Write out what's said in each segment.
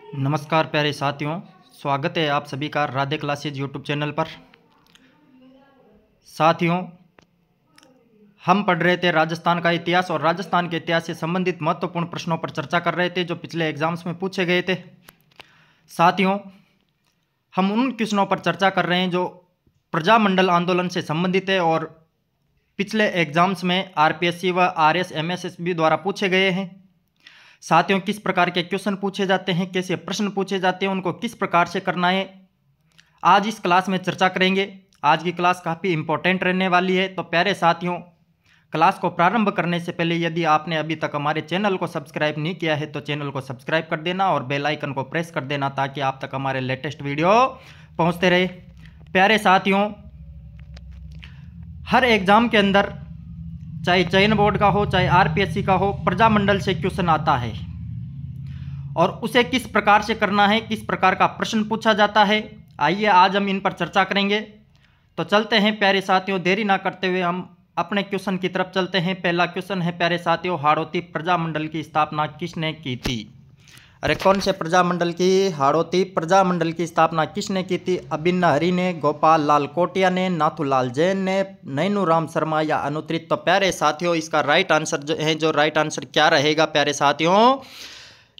नमस्कार प्यारे साथियों, स्वागत है आप सभी का राधे क्लासेज यूट्यूब चैनल पर। साथियों, हम पढ़ रहे थे राजस्थान का इतिहास और राजस्थान के इतिहास से संबंधित महत्वपूर्ण प्रश्नों पर चर्चा कर रहे थे जो पिछले एग्जाम्स में पूछे गए थे। साथियों, हम उन क्वेश्चनों पर चर्चा कर रहे हैं जो प्रजामंडल आंदोलन से संबंधित है और पिछले एग्जाम्स में आरपीएससी व आरएस एमएसएसबी द्वारा पूछे गए हैं। साथियों, किस प्रकार के क्वेश्चन पूछे जाते हैं, कैसे प्रश्न पूछे जाते हैं, उनको किस प्रकार से करना है, आज इस क्लास में चर्चा करेंगे। आज की क्लास काफ़ी इंपॉर्टेंट रहने वाली है। तो प्यारे साथियों, क्लास को प्रारंभ करने से पहले यदि आपने अभी तक हमारे चैनल को सब्सक्राइब नहीं किया है तो चैनल को सब्सक्राइब कर देना और बेल आइकन को प्रेस कर देना ताकि आप तक हमारे लेटेस्ट वीडियो पहुंचते रहे। प्यारे साथियों, हर एग्जाम के अंदर चाहे चयन बोर्ड का हो चाहे आरपीएससी का हो, प्रजामंडल से क्वेश्चन आता है और उसे किस प्रकार से करना है, किस प्रकार का प्रश्न पूछा जाता है, आइए आज हम इन पर चर्चा करेंगे। तो चलते हैं प्यारे साथियों, देरी ना करते हुए हम अपने क्वेश्चन की तरफ चलते हैं। पहला क्वेश्चन है प्यारे साथियों, हाड़ौती प्रजामंडल की स्थापना किसने की थी? अरे कौन से प्रजामंडल की? हाड़ौती प्रजामंडल की स्थापना किसने की थी? अभिन्न हरि ने, गोपाल लाल कोटिया ने, नाथूलाल जैन ने, नैनूराम शर्मा या अनुत्रित? तो प्यारे साथियों, इसका राइट आंसर जो राइट आंसर क्या रहेगा प्यारे साथियों?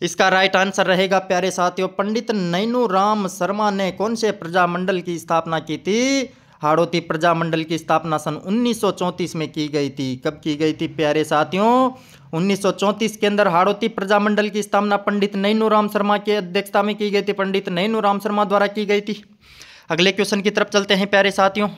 इसका राइट आंसर रहेगा प्यारे साथियों, पंडित नैनूराम शर्मा ने कौन से प्रजामंडल की स्थापना की थी? हाड़ौती प्रजामंडल की स्थापना सन 1934 में की गई थी। कब की गई थी प्यारे साथियों? 1934 के अंदर हाड़ौती प्रजामंडल की स्थापना पंडित नैनूराम शर्मा की अध्यक्षता में की गई थी, पंडित नैनूराम शर्मा द्वारा की गई थी। अगले क्वेश्चन की तरफ चलते हैं प्यारे साथियों।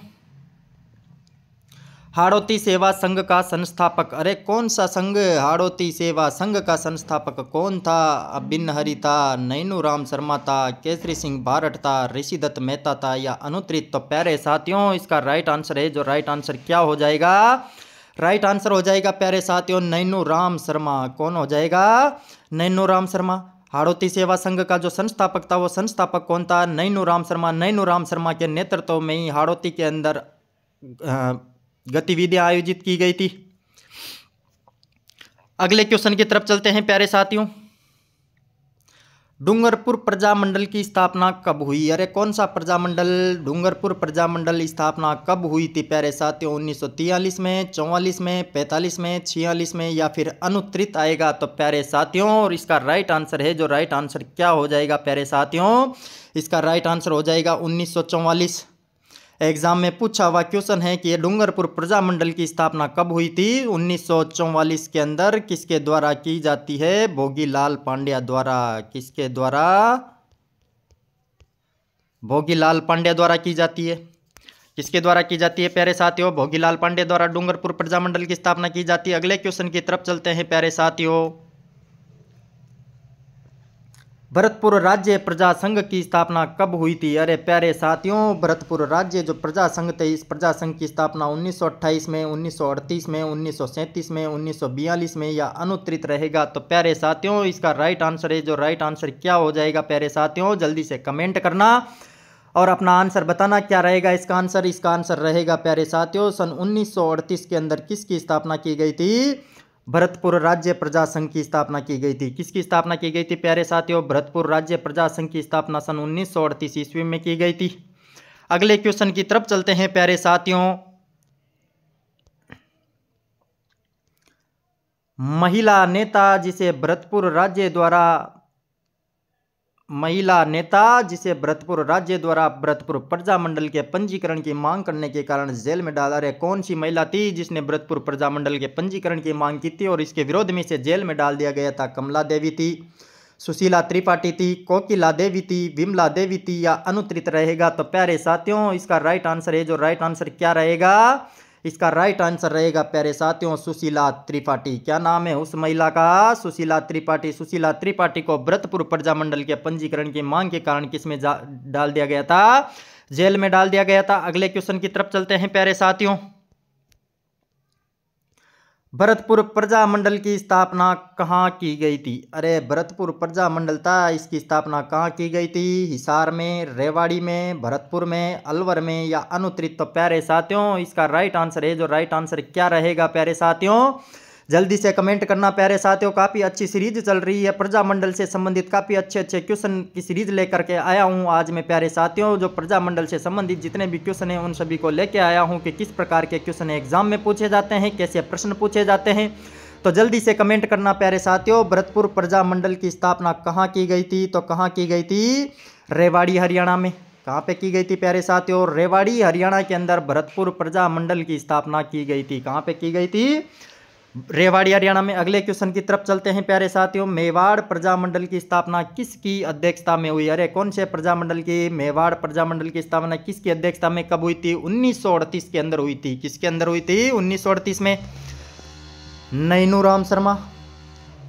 हाड़ौती सेवा संघ का संस्थापक, अरे कौन सा संघ? हाड़ौती सेवा संघ का संस्थापक कौन था? अभिन्न हरि था, नैनूराम शर्मा था, केसरी सिंह बारठ था, ऋषिदत्त मेहता था या अनुत्रित? तो प्यारे साथियों, इसका राइट आंसर है जो राइट आंसर क्या हो जाएगा? राइट आंसर हो जाएगा प्यारे साथियों नैनूराम शर्मा। कौन हो जाएगा? नैनूराम शर्मा। हाड़ौती सेवा संघ का जो संस्थापक था वो संस्थापक कौन था? नैनूराम शर्मा। नैनूराम शर्मा के नेतृत्व में ही हाड़ौती के अंदर गतिविधियां आयोजित की गई थी। अगले क्वेश्चन की तरफ चलते हैं प्यारे साथियों। डूंगरपुर प्रजामंडल की स्थापना कब हुई? अरे कौन सा प्रजामंडल? डूंगरपुर प्रजामंडल स्थापना कब हुई थी प्यारे साथियों? 1943 में, 44 में, 45 में, 46 में या फिर अनुत्रित आएगा? तो प्यारे साथियों, और इसका राइट आंसर है जो राइट आंसर क्या हो जाएगा प्यारे साथियों? इसका राइट आंसर हो जाएगा 1944। एग्जाम में पूछा हुआ क्वेश्चन है कि ये डूंगरपुर प्रजामंडल की स्थापना कब हुई थी? 1944 के अंदर। किसके द्वारा की जाती है? भोगीलाल पांड्या द्वारा। किसके द्वारा? भोगीलाल पांड्या द्वारा की जाती है। किसके द्वारा की जाती है प्यारे साथियों? भोगीलाल पांड्या द्वारा डूंगरपुर प्रजामंडल की स्थापना की जाती है। अगले क्वेश्चन की तरफ चलते हैं प्यारे साथियों। भरतपुर राज्य प्रजा संघ की स्थापना कब हुई थी? अरे प्यारे साथियों, भरतपुर राज्य जो प्रजा संघ थे, इस प्रजा संघ की स्थापना 1928 में, 1938 में, 1937 में, 1942 में या अनुत्रित रहेगा? तो प्यारे साथियों, इसका राइट आंसर है जो राइट आंसर क्या हो जाएगा प्यारे साथियों? जल्दी से कमेंट करना और अपना आंसर बताना क्या रहेगा इसका आंसर। इसका आंसर रहेगा प्यारे साथियों सन 1938 के अंदर किसकी स्थापना की गई थी? भरतपुर राज्य प्रजा संघ की स्थापना की गई थी। किसकी स्थापना की गई थी प्यारे साथियों? भरतपुर राज्य प्रजा संघ की स्थापना सन 1938 ईस्वी में की गई थी। अगले क्वेश्चन की तरफ चलते हैं प्यारे साथियों। महिला नेता जिसे भरतपुर राज्य द्वारा भरतपुर प्रजामंडल के पंजीकरण की मांग करने के कारण जेल में डाला। रहे कौन सी महिला थी जिसने भरतपुर प्रजामंडल के पंजीकरण की मांग की थी और इसके विरोध में इसे जेल में डाल दिया गया था? कमला देवी थी, सुशीला त्रिपाठी थी, कोकिला देवी थी, विमला देवी थी या अनुत्रित रहेगा? तो प्यारे साथियों, इसका राइट आंसर है जो राइट आंसर क्या रहेगा? इसका राइट आंसर रहेगा प्यारे साथियों सुशीला त्रिपाठी। क्या नाम है उस महिला का? सुशीला त्रिपाठी। सुशीला त्रिपाठी को भरतपुर प्रजामंडल के पंजीकरण की मांग के कारण किसमें डाल दिया गया था? जेल में डाल दिया गया था। अगले क्वेश्चन की तरफ चलते हैं प्यारे साथियों। भरतपुर प्रजामंडल की स्थापना कहाँ की गई थी? अरे भरतपुर प्रजामंडल था, इसकी स्थापना कहाँ की गई थी? हिसार में, रेवाड़ी में, भरतपुर में, अलवर में या अनुत्रित? तो प्यारे साथियों, इसका राइट आंसर है जो राइट आंसर क्या रहेगा प्यारे साथियों? जल्दी से कमेंट करना प्यारे साथियों। काफ़ी अच्छी सीरीज चल रही है, प्रजामंडल से संबंधित काफ़ी अच्छे अच्छे क्वेश्चन की सीरीज लेकर के आया हूं आज मैं प्यारे साथियों। जो प्रजामंडल से संबंधित जितने भी क्वेश्चन हैं उन सभी को लेके आया हूं कि किस प्रकार के क्वेश्चन एग्जाम में पूछे जाते हैं, कैसे प्रश्न पूछे जाते हैं। तो जल्दी से कमेंट करना प्यारे साथियों। भरतपुर प्रजामंडल की स्थापना कहाँ की गई थी? तो कहाँ की गई थी? रेवाड़ी हरियाणा में। कहाँ पे की गई थी प्यारे साथियों? रेवाड़ी हरियाणा के अंदर भरतपुर प्रजामंडल की स्थापना की गई थी। कहाँ पे की गई थी? रेवाड़ी हरियाणा में। अगले क्वेश्चन की तरफ चलते हैं प्यारे साथियों। मेवाड़ प्रजामंडल की स्थापना किसकी अध्यक्षता में हुई? अरे कौन से प्रजामंडल की? मेवाड़ प्रजामंडल की स्थापना किसकी अध्यक्षता में कब हुई थी? 1938 के अंदर हुई थी। किसके अंदर हुई थी? 1938 में। नैनूराम शर्मा,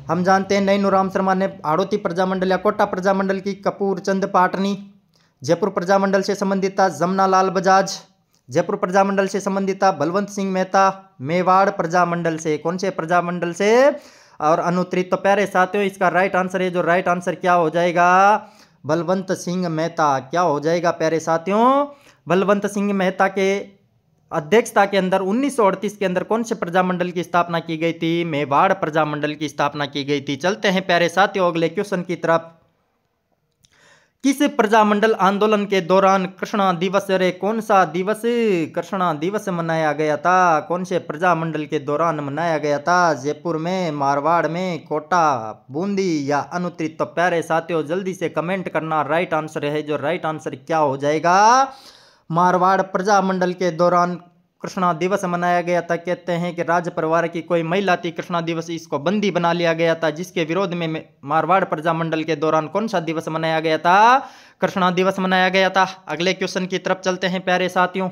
हम जानते हैं नैनूराम शर्मा ने हाड़ौती प्रजामंडल या कोटा प्रजामंडल की। कपूर चंद पाटनी जयपुर प्रजामंडल से संबंधित था। जमुना लाल बजाज जयपुर प्रजामंडल से संबंधित था। बलवंत सिंह मेहता मेवाड़ प्रजामंडल से। कौन से प्रजामंडल से? और अनुत्तरित। तो प्यारे साथियों इसका राइट आंसर है, जो राइट आंसर क्या हो जाएगा? बलवंत सिंह मेहता। क्या हो जाएगा प्यारे साथियों? बलवंत सिंह मेहता के अध्यक्षता के अंदर 1938 के अंदर कौन से प्रजामंडल की स्थापना की गई थी? मेवाड़ प्रजामंडल की स्थापना की गई थी। चलते हैं प्यारे साथियों अगले क्वेश्चन की तरफ। किस प्रजामंडल आंदोलन के दौरान कृष्णा दिवस, अरे कौन सा दिवस कृष्णा दिवस मनाया गया था? कौन से प्रजामंडल के दौरान मनाया गया था? जयपुर में, मारवाड़ में, कोटा, बूंदी या अनुत्तरित? तो प्यारे साथियों जल्दी से कमेंट करना। राइट आंसर है, जो राइट आंसर क्या हो जाएगा? मारवाड़ प्रजामंडल के दौरान कृष्णा दिवस मनाया गया था। कहते हैं कि राज परिवार की कोई महिला थी कृष्णा दिवस, इसको बंदी बना लिया गया था, जिसके विरोध में मारवाड़ प्रजामंडल के दौरान कौन सा दिवस मनाया गया था? कृष्णा दिवस मनाया गया था। अगले क्वेश्चन की तरफ चलते हैं प्यारे साथियों।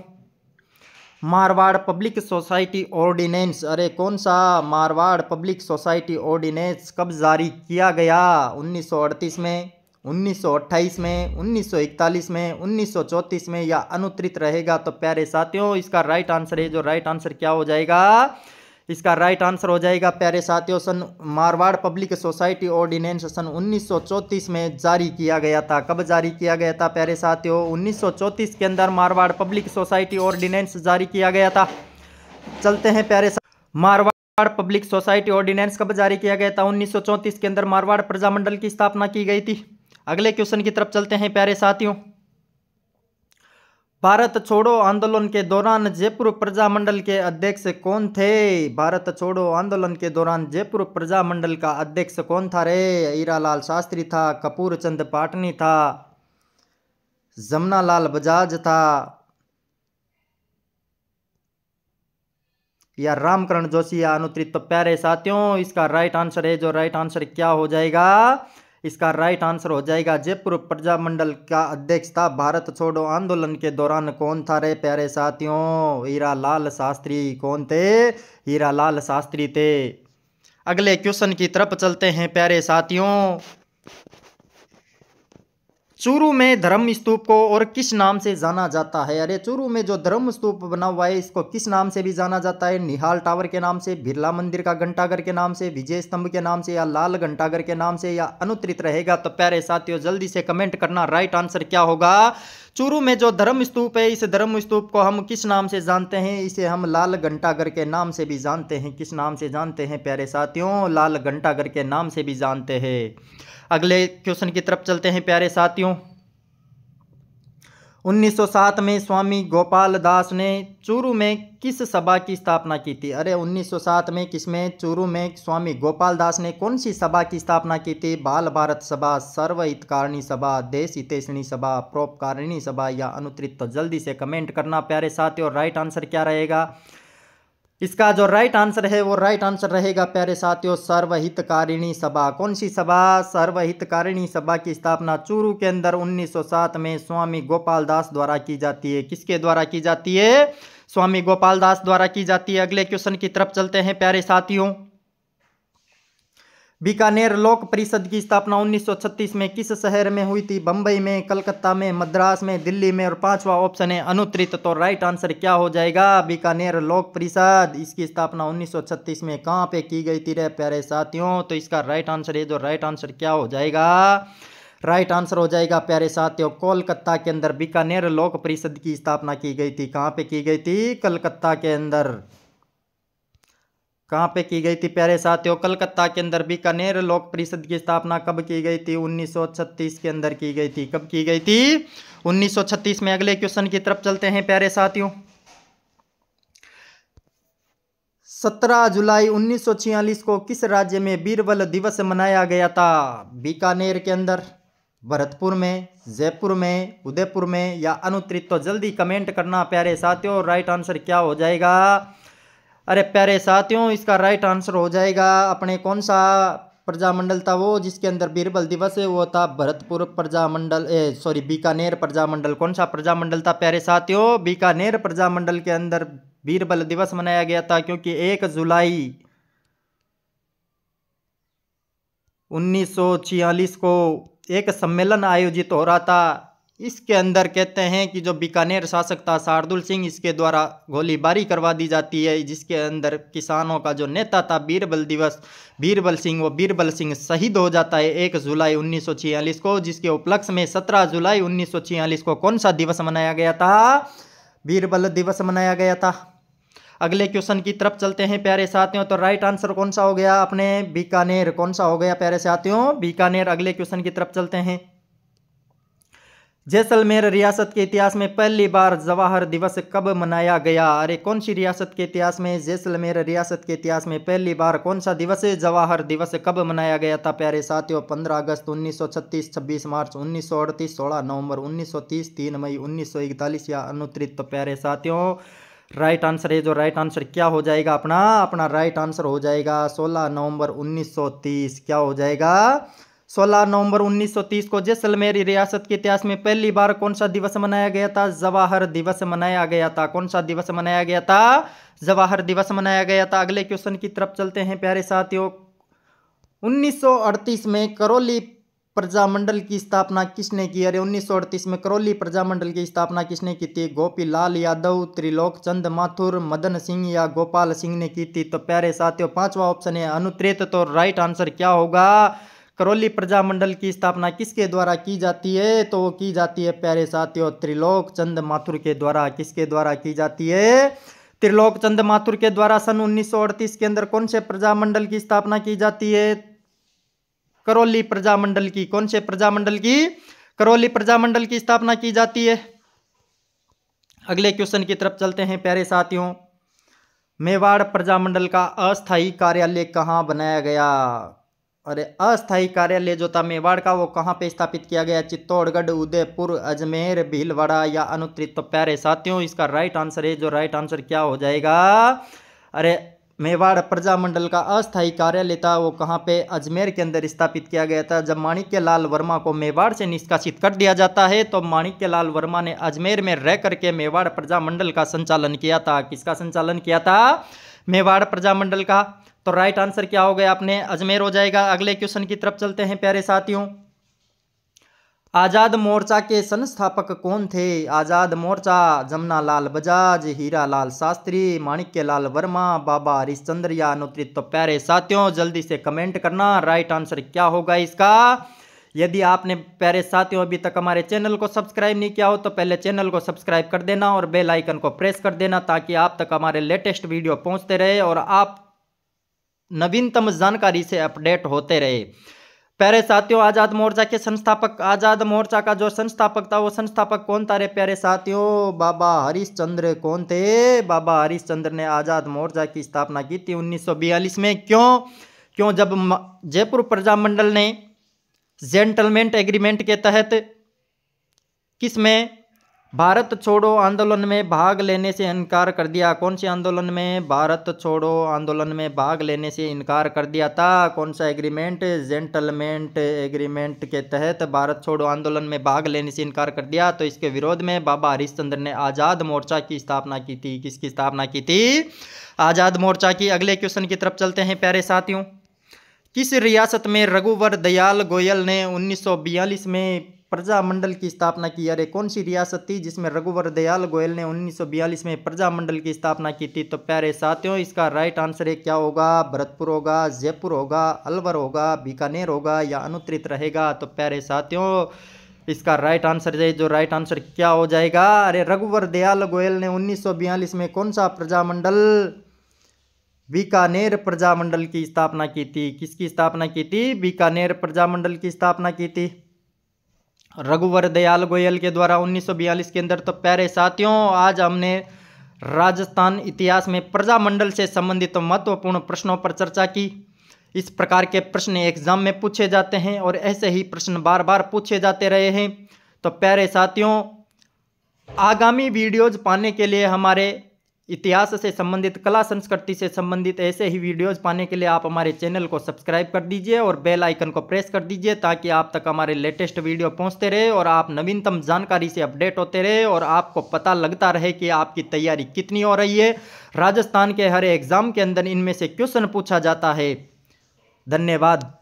मारवाड़ पब्लिक सोसाइटी ऑर्डिनेंस, अरे कौन सा मारवाड़ पब्लिक सोसाइटी ऑर्डिनेंस कब जारी किया गया? 1938 में, 1928 में, 1941 में, 1934 में या अनुत्तरित रहेगा? तो प्यारे साथियों इसका राइट आंसर है, जो राइट आंसर क्या हो जाएगा? इसका राइट आंसर हो जाएगा प्यारे साथियों सन मारवाड़ पब्लिक सोसाइटी ऑर्डिनेंस सन 1934 में जारी किया गया था। कब जारी किया गया था प्यारे साथियों? 1934 के अंदर मारवाड़ पब्लिक सोसाइटी ऑर्डिनेंस जारी किया गया था। चलते हैं प्यारे मारवाड़ पब्लिक सोसाइटी ऑर्डिनेंस कब जारी किया गया था? 1934 के अंदर मारवाड़ प्रजामंडल की स्थापना की गई थी। अगले क्वेश्चन की तरफ चलते हैं प्यारे साथियों। भारत छोड़ो आंदोलन के दौरान जयपुर प्रजामंडल के अध्यक्ष कौन थे? भारत छोड़ो आंदोलन के दौरान जयपुर प्रजामंडल का अध्यक्ष कौन था रे? हीरालाल शास्त्री था, कपूर चंद पाटनी था, जमुना लाल बजाज था या रामकरण जोशी या अनुत्तरित? तो प्यारे साथियों इसका राइट आंसर है, जो राइट आंसर क्या हो जाएगा? इसका राइट आंसर हो जाएगा जयपुर प्रजामंडल का अध्यक्ष था भारत छोड़ो आंदोलन के दौरान कौन था रे प्यारे साथियों? हीरालाल शास्त्री। कौन थे? हीरालाल शास्त्री थे। अगले क्वेश्चन की तरफ चलते हैं प्यारे साथियों। चूरू में धर्म स्तूप को और किस नाम से जाना जाता है? अरे चूरू में जो धर्म स्तूप बना हुआ है इसको किस नाम से भी जाना जाता है? निहाल टावर के नाम से, बिरला मंदिर का घंटाघर के नाम से, विजय स्तंभ के नाम से या लाल घंटाघर के नाम से या अनुत्तरित रहेगा? तो प्यारे साथियों जल्दी से कमेंट करना। राइट आंसर क्या होगा? चूरू में जो धर्म स्तूप है इस धर्म स्तूप को हम किस नाम से जानते हैं? इसे हम लाल घंटाघर के नाम से भी जानते हैं। किस नाम से जानते हैं प्यारे साथियों? लाल घंटाघर के नाम से भी जानते हैं। अगले क्वेश्चन की तरफ चलते हैं प्यारे साथियों। 1907 में स्वामी गोपाल दास ने चूरू में किस सभा की स्थापना की थी? अरे 1907 में किसमें? चूरू में स्वामी गोपाल दास ने कौन सी सभा की स्थापना की थी? बाल भारत सभा, सर्वहितकारिणी सभा, देश हितैषणी सभा, परोपकारिणी सभा या अनुत्तरित? तो जल्दी से कमेंट करना प्यारे साथियों। राइट आंसर क्या रहेगा? इसका जो राइट आंसर है वो राइट आंसर रहेगा प्यारे साथियों सर्वहितकारिणी सभा। कौन सी सभा? सर्वहितकारिणी सभा की स्थापना चूरू के अंदर 1907 में स्वामी गोपाल दास द्वारा की जाती है। किसके द्वारा की जाती है? स्वामी गोपाल दास द्वारा की जाती है। अगले क्वेश्चन की तरफ चलते हैं प्यारे साथियों। बीकानेर लोक परिषद की स्थापना 1936 में किस शहर में हुई थी? बंबई में, कलकत्ता में, मद्रास में, दिल्ली में और पांचवा ऑप्शन है अनुत्तरित। तो राइट आंसर क्या हो जाएगा? बीकानेर लोक परिषद, इसकी स्थापना 1936 में कहाँ पे की गई थी रे प्यारे साथियों? तो इसका राइट आंसर है, जो राइट आंसर क्या हो जाएगा? राइट आंसर हो जाएगा प्यारे साथियों कोलकाता के अंदर बीकानेर लोक परिषद की स्थापना की गई थी। कहाँ पे की गई थी? कलकत्ता के अंदर। कहाँ पे की गई थी प्यारे साथियों? कलकत्ता के अंदर। बीकानेर लोक परिषद की स्थापना कब की गई थी? 1936 के अंदर की गई थी। कब की गई थी? 1936 में। अगले क्वेश्चन की तरफ चलते हैं प्यारे साथियों। 17 जुलाई 1946 को किस राज्य में बीरबल दिवस मनाया गया था? बीकानेर के अंदर, भरतपुर में, जयपुर में, उदयपुर में या अनुत्तरित? तो जल्दी कमेंट करना प्यारे साथियों, राइट आंसर क्या हो जाएगा? अरे प्यारे साथियों, इसका राइट आंसर हो जाएगा अपने कौन सा प्रजामंडल था वो जिसके अंदर बीरबल दिवस है? वो था भरतपुर प्रजामंडल, बीकानेर प्रजामंडल। कौन सा प्रजामंडल था प्यारे साथियों? बीकानेर प्रजामंडल के अंदर बीरबल दिवस मनाया गया था, क्योंकि 1 जुलाई 1946 को एक सम्मेलन आयोजित हो रहा था। इसके अंदर कहते हैं कि जो बीकानेर शासक था शार्दुल सिंह, इसके द्वारा गोलीबारी करवा दी जाती है, जिसके अंदर किसानों का जो नेता था बीरबल सिंह, वो बीरबल सिंह शहीद हो जाता है 1 जुलाई 1946 को, जिसके उपलक्ष्य में 17 जुलाई 1946 को कौन सा दिवस मनाया गया था? बीरबल दिवस मनाया गया था। अगले क्वेश्चन की तरफ चलते हैं प्यारे साथियों। तो राइट आंसर कौन सा हो गया अपने? बीकानेर। कौन सा हो गया प्यारे साथियों? बीकानेर। अगले क्वेश्चन की तरफ चलते हैं। जैसलमेर रियासत के इतिहास में पहली बार जवाहर दिवस कब मनाया गया? अरे कौन सी रियासत के इतिहास में, जैसलमेर रियासत के इतिहास में पहली बार कौन सा दिवस है, जवाहर दिवस कब मनाया गया था प्यारे साथियों? 15 अगस्त 1936, 26 मार्च 1938, 16 नवंबर 1930, 3 मई 1941 या अनुत्तरित? तो प्यारे साथियों, राइट आंसर है जो राइट आंसर क्या हो जाएगा अपना राइट आंसर हो जाएगा 16 नवंबर 1930। क्या हो जाएगा? 16 नवंबर 1930 को जैसलमेर रियासत के इतिहास में पहली बार कौन सा दिवस मनाया गया था? जवाहर दिवस मनाया गया था। कौन सा दिवस मनाया गया था? जवाहर दिवस मनाया गया था। अगले क्वेश्चन की तरफ चलते हैं प्यारे साथियों। 1938 में करौली प्रजामंडल की स्थापना किसने की? अरे 1938 में करौली प्रजामंडल की स्थापना किसने की थी? गोपीलाल यादव, त्रिलोक चंद माथुर, मदन सिंह या गोपाल सिंह ने की थी? तो प्यारे साथियों, पांचवा ऑप्शन है अनुत्तरित। तो राइट आंसर क्या होगा? करौली प्रजामंडल की स्थापना किसके द्वारा की जाती है? तो वो की जाती है प्यारे साथियों त्रिलोक चंद माथुर के द्वारा। किसके द्वारा की जाती है? त्रिलोक चंद माथुर के द्वारा। सन 1938 के अंदर कौन से प्रजामंडल की स्थापना की जाती है? करौली प्रजामंडल की। कौन से प्रजामंडल की? करौली प्रजामंडल की स्थापना की जाती है। अगले क्वेश्चन की तरफ चलते हैं प्यारे साथियों। मेवाड़ प्रजामंडल का अस्थायी कार्यालय कहाँ बनाया गया? अरे अस्थायी कार्यालय जो था मेवाड़ का, वो कहाँ पे स्थापित किया गया? चित्तौड़गढ़, उदयपुर, अजमेर, भीलवाड़ा या अनुत्तरित? तो प्यारे साथियों, इसका राइट आंसर है जो राइट आंसर क्या हो जाएगा? अरे मेवाड़ प्रजामंडल का अस्थायी कार्यालय था वो कहाँ पे? अजमेर के अंदर स्थापित किया गया था। जब माणिक्यलाल वर्मा को मेवाड़ से निष्कासित कर दिया जाता है, तो माणिक्यलाल वर्मा ने अजमेर में रह करके मेवाड़ प्रजामंडल का संचालन किया था। किसका संचालन किया था? मेवाड़ प्रजामंडल का। तो राइट आंसर क्या हो गया अपने? अजमेर हो जाएगा। अगले क्वेश्चन की तरफ चलते हैं प्यारे साथियों। आजाद मोर्चा के संस्थापक कौन थे? आजाद मोर्चा, जमनालाल बजाज, हीरालाल शास्त्री, माणिक्यलाल वर्मा, बाबा हरिश्चंद्र या अनुत्तरित? तो प्यारे साथियों, जल्दी से कमेंट करना राइट आंसर क्या होगा इसका। यदि आपने प्यारे साथियों अभी तक हमारे चैनल को सब्सक्राइब नहीं किया हो तो पहले चैनल को सब्सक्राइब कर देना और बेल आइकन को प्रेस कर देना, ताकि आप तक हमारे लेटेस्ट वीडियो पहुंचते रहे और आप नवीनतम जानकारी से अपडेट होते रहे। प्यारे साथियों, आजाद मोर्चा के संस्थापक, आजाद मोर्चा का जो संस्थापक था वो संस्थापक कौन था रे प्यारे साथियों? बाबा हरिश्चंद्र। कौन थे? बाबा हरिश्चंद्र ने आजाद मोर्चा की स्थापना की थी 1942 में। क्यों? जब जयपुर प्रजामंडल ने जेंटलमैन एग्रीमेंट के तहत किसमें? भारत छोड़ो आंदोलन में भाग लेने से इनकार कर दिया। कौन से आंदोलन में? भारत छोड़ो आंदोलन में भाग लेने से इनकार कर दिया था। कौन सा एग्रीमेंट? जेंटलमैन एग्रीमेंट के तहत भारत छोड़ो आंदोलन में भाग लेने से इनकार कर दिया। तो इसके विरोध में बाबा हरिश्चंद्र ने आजाद मोर्चा की स्थापना की थी। किसकी स्थापना की थी? आजाद मोर्चा की। अगले क्वेश्चन की तरफ चलते हैं प्यारे साथियों। किस रियासत में रघुवर दयाल गोयल ने 1942 में प्रजामंडल की स्थापना की? अरे कौन सी रियासत थी जिसमें रघुवर दयाल गोयल ने 1942 में प्रजामंडल की स्थापना की थी? तो प्यारे साथियों, इसका राइट आंसर है क्या होगा? भरतपुर होगा, जयपुर होगा, अलवर होगा, बीकानेर होगा या अनुत्तरित रहेगा? तो प्यारे साथियों, इसका राइट आंसर है जो राइट आंसर क्या हो जाएगा? अरे रघुवर दयाल गोयल ने 1942 में कौन सा प्रजामंडल बीकानेर प्रजामंडल की स्थापना की थी? किसकी स्थापना की थी? बीकानेर प्रजामंडल की स्थापना की थी रघुवर दयाल गोयल के द्वारा 1942 के अंदर। तो प्यारे साथियों, आज हमने राजस्थान इतिहास में प्रजामंडल से संबंधित महत्वपूर्ण प्रश्नों पर चर्चा की। इस प्रकार के प्रश्न एग्जाम में पूछे जाते हैं और ऐसे ही प्रश्न बार बार पूछे जाते रहे हैं। तो प्यारे साथियों, आगामी वीडियोज पाने के लिए, हमारे इतिहास से संबंधित, कला संस्कृति से संबंधित ऐसे ही वीडियोज पाने के लिए आप हमारे चैनल को सब्सक्राइब कर दीजिए और बेल आइकन को प्रेस कर दीजिए, ताकि आप तक हमारे लेटेस्ट वीडियो पहुंचते रहे और आप नवीनतम जानकारी से अपडेट होते रहे और आपको पता लगता रहे कि आपकी तैयारी कितनी हो रही है। राजस्थान के हर एग्जाम के अंदर इनमें से क्वेश्चन पूछा जाता है। धन्यवाद।